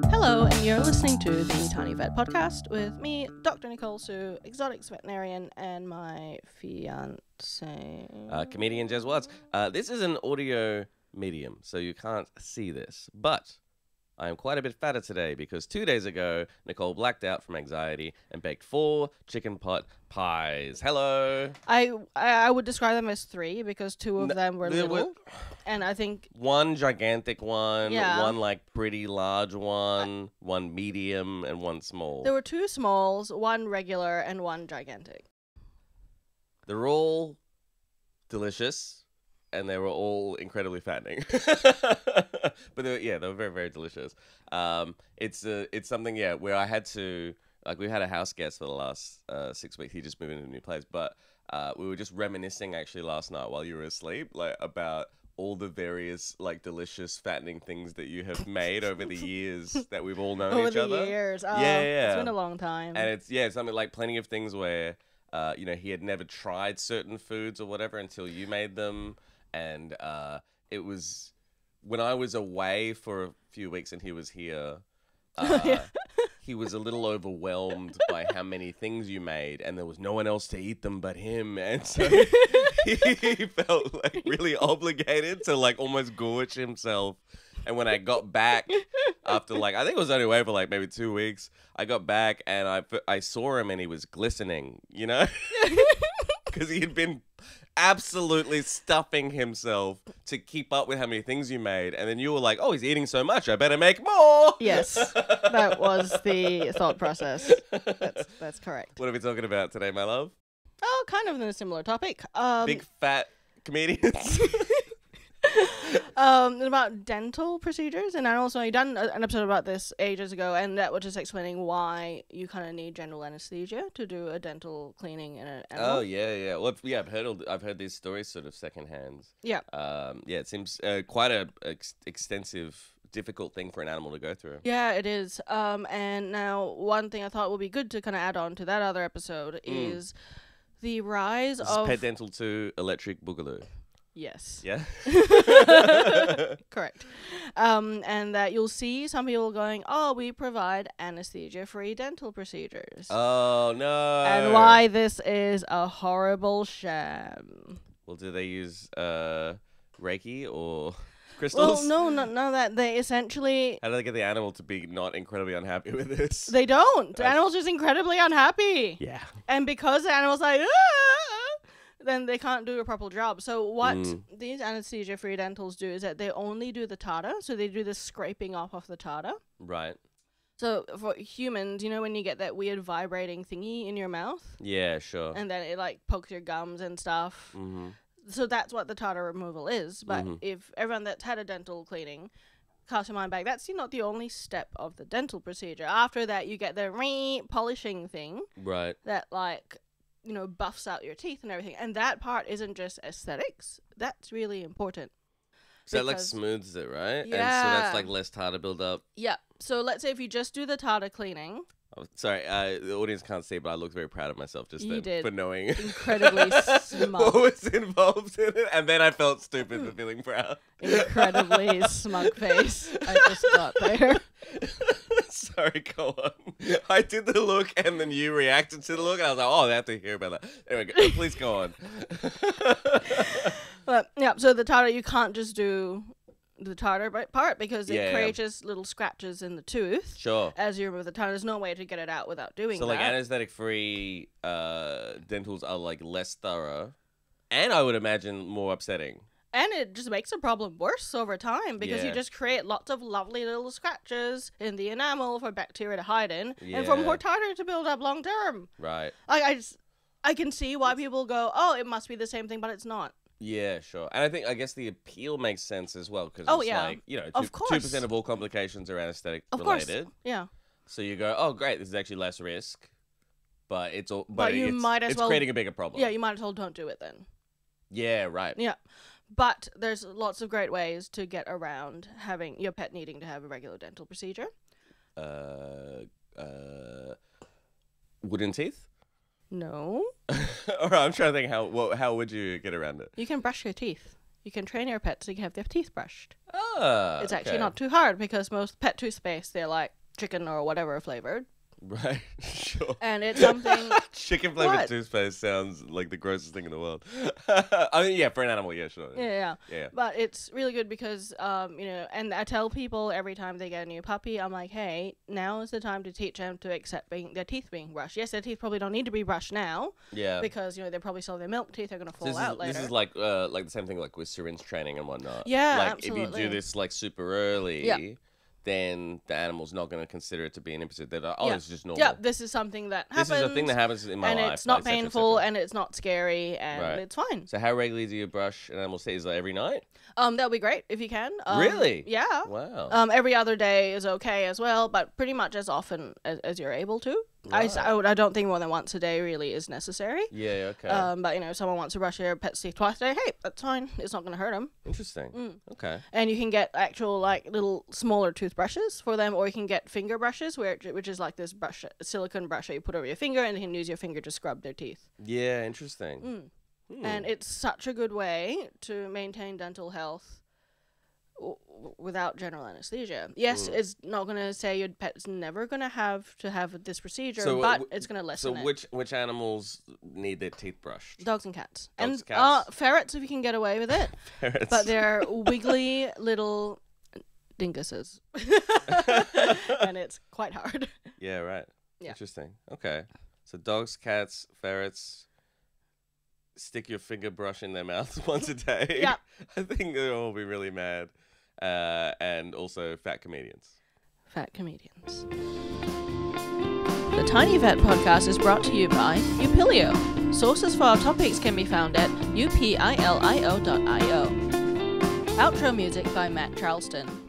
Hello, and you're listening to the Tiny Vet Podcast with me, Dr. Nicole Sue, exotics veterinarian, and my fiance. Comedian Jez Watts. This is an audio medium, so you can't see this, but I am quite a bit fatter today because 2 days ago, Nicole blacked out from anxiety and baked 4 chicken pot pies. Hello. I would describe them as 3 because 2 of them were little, and I think one gigantic one, Yeah. one like pretty large one, one medium, and one small. there were 2 smalls, 1 regular, and 1 gigantic. They're all delicious, and they were all incredibly fattening. But they were very, very delicious. It's something, where I had to, like, we had a house guest for the last 6 weeks. He just moved into a new place, but we were just reminiscing actually last night while you were asleep, like, about all the various, like, delicious fattening things that you have made over the years that we've all known Over each the other. years. Oh, Yeah. It's been a long time. And it's something like plenty of things where, he had never tried certain foods or whatever until you made them. And it was when I was away for a few weeks and he was here, he was a little overwhelmed by how many things you made, and there was no one else to eat them but him. And so he felt like really obligated to like almost gorge himself. And when I got back after like, I think I was only away for like maybe 2 weeks, I got back and I saw him and he was glistening, you know, because he had been absolutely stuffing himself to keep up with how many things you made. And then you were like, oh, he's eating so much, I better make more. Yes, that was the thought process. That's correct. What are we talking about today, my love? Oh, kind of in a similar topic. Big fat comedians. About dental procedures and also you done an episode about this ages ago, and that was just explaining why you kind of need general anesthesia to do a dental cleaning in an animal. Oh yeah. Well, I've heard these stories sort of secondhand. Yeah. It seems quite a extensive, difficult thing for an animal to go through. Yeah, it is. And now one thing I thought would be good to kind of add on to that other episode is the rise This of is Pet Dental 2 Electric Boogaloo. Yes. Yeah. Correct. And that you'll see some people going, oh, we provide anesthesia-free dental procedures. Oh no. And why this is a horrible sham. Well, do they use Reiki or crystals? Well, no, none of that. They essentially... How do they get the animal to be not incredibly unhappy with this? They don't. The animal's just incredibly unhappy. Yeah. And because the animal's like, then they can't do a proper job. So what these anesthesia-free dentals do is that they only do the tartar. So they do the scraping off of the tartar. Right. So for humans, you know when you get that weird vibrating thingy in your mouth? Yeah, sure. And then it like pokes your gums and stuff. Mm-hmm. So that's what the tartar removal is. But if everyone that's had a dental cleaning cast your mind back, that's not the only step of the dental procedure. After that, you get the polishing thing. Right. That like... buffs out your teeth and everything. And that part isn't just aesthetics. That's really important. So that like smooths it, right? Yeah. And so that's like less tartar build-up. Yeah. So let's say if you just do the tartar cleaning. Oh, sorry, the audience can't see, but I looked very proud of myself just You then did. for knowing Incredibly smug. what was involved in it. And then I felt stupid for feeling proud. Incredibly smug face. I just got there. Sorry, go on. I did the look and then you reacted to the look and I was like, oh, they have to hear about that. Anyway, please go on. But yeah, so the tartar, you can't just do the tartar part because it creates just little scratches in the tooth. Sure. As you remove the tartar, there's no way to get it out without doing that. So like anesthetic-free dentals are like less thorough and I would imagine more upsetting. And it just makes the problem worse over time because you Yeah. just create lots of lovely little scratches in the enamel for bacteria to hide in and for Yeah. more tartar to build up long term. Right. I can see why people go, oh, it must be the same thing, but it's not. Yeah, sure. And I guess the appeal makes sense as well because it's like, Of course. 2% of all complications are anesthetic Of course. related. Yeah. So you go, oh, great, this is actually less risk, but it's you might as well creating a bigger problem. Yeah, you might as well don't do it then. Yeah, right. Yeah. But there's lots of great ways to get around having your pet needing to have a regular dental procedure. Wooden teeth? No. All right, I'm trying to think how would you get around it? You can brush your teeth. you can train your pets to have their teeth brushed. It's actually not too hard because most pet toothpaste, they're like chicken or whatever flavored. Right, sure. And it's something... Chicken flavored toothpaste sounds like the grossest thing in the world. I mean, yeah, for an animal, yeah, sure. Yeah. But it's really good because, and I tell people every time they get a new puppy, I'm like, hey, now is the time to teach them to accept their teeth being brushed. Yes, their teeth probably don't need to be brushed now. Yeah. Because, they probably still have their milk teeth are going to fall out later. This is like the same thing like with syringe training and whatnot. Yeah, like, absolutely. If you do this like super early... then the animal's not going to consider it to be an impotent. They're like, it's just normal. Yeah, this is something that happens. This is a thing that happens in my life. And it's not painful, and it's not scary, and it's fine. So how regularly do you brush an animal's teeth? Is that every night? That would be great if you can. Really? Yeah. Wow. Every other day is okay as well, but pretty much as often as you're able to. Right. I don't think more than once a day really is necessary. Yeah, okay. But, if someone wants to brush their pet's teeth twice a day, hey, that's fine. It's not going to hurt them. Interesting. Okay. And you can get actual, like, little smaller toothbrushes for them, or you can get finger brushes, which is like this silicone brush that you put over your finger, and you can use your finger to scrub their teeth. Yeah, interesting. And it's such a good way to maintain dental health without general anesthesia. Yes, it's not going to say your pet's never going to have this procedure, but it's going to lessen it. So which animals need their teeth brushed? Dogs and cats. Dogs, cats? Ferrets if you can get away with it. Ferrets. But they're wiggly little dinguses. And it's quite hard. Yeah, right. Yeah. Interesting. Okay. So dogs, cats, ferrets... Stick your finger brush in their mouths once a day. Yeah. I think they'll all be really mad. And also fat comedians. Fat comedians. The Tiny Vet Podcast is brought to you by Upilio. Sources for our topics can be found at upilio.io. Outro music by Matt Charleston.